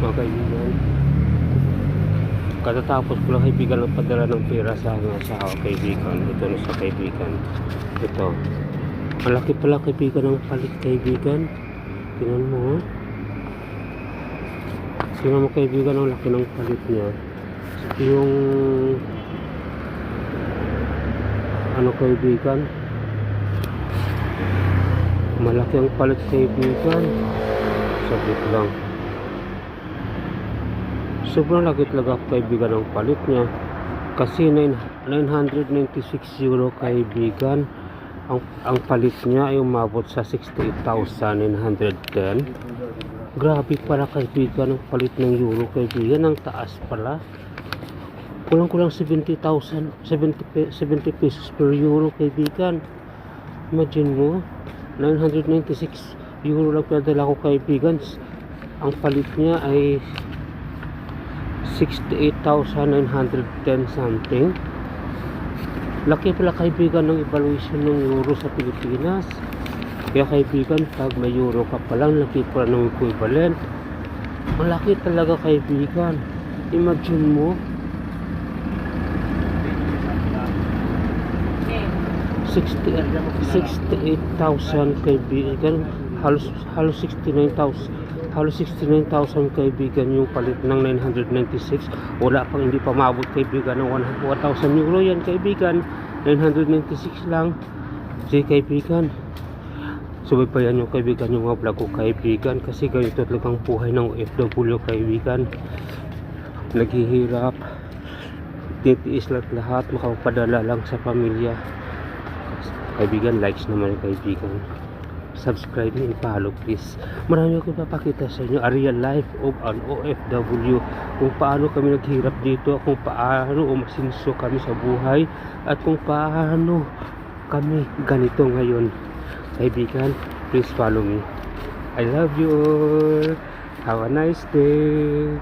Mga kaibigan, katatapos ko lang kaibigan ng padala ng pera sa asawa kaibigan. Ito na sa kaibigan. Ito. Malaki pala kaibigan ng palit kaibigan. Tingnan mo. Tingnan mo kaibigan ang laki ng palit niya. Yung ano kaibigan, malaki ang palit kaibigan. Sabit lang. Sobrang lagi talaga kaibigan ang palit niya. Kasi 996 euro kaibigan. Ang palit niya ay umabot sa 68,910. Grabe pala kaibigan ang palit ng euro kaibigan. Ang taas pala. Kulang-kulang 70 pesos per euro kaibigan. Imagine mo, 996 euro lang pinadala ko kaibigan. Ang palit niya ay 68,910 something. Laki pala kaibigan ng evaluation ng euro sa Pilipinas. Kaya kaibigan, pag may euro ka pa lang, laki pala ng equivalent. Ang laki talaga kaibigan. Imagine mo, 68,000 kaibigan, halos 69,000 kaibigan yung palit ng 996. Wala pang, hindi pa maabot kaibigan ng 1,000 euro yan kaibigan. 996 lang. Sige kaibigan, subaybayan nyo kaibigan yung mga vlog ko kaibigan, kasi ganito talagang buhay ng OFW kaibigan. Naghihirap, titiis lahat, makapadala lang sa pamilya kaibigan. Likes naman kaibigan, subscribe and follow please. Marami akong papakita sa inyo a real life of an OFW, kung paano kami naghirap dito, kung paano umasinso kami sa buhay, at kung paano kami ganito ngayon kaibigan. Please follow me. I love you all. Have a nice day.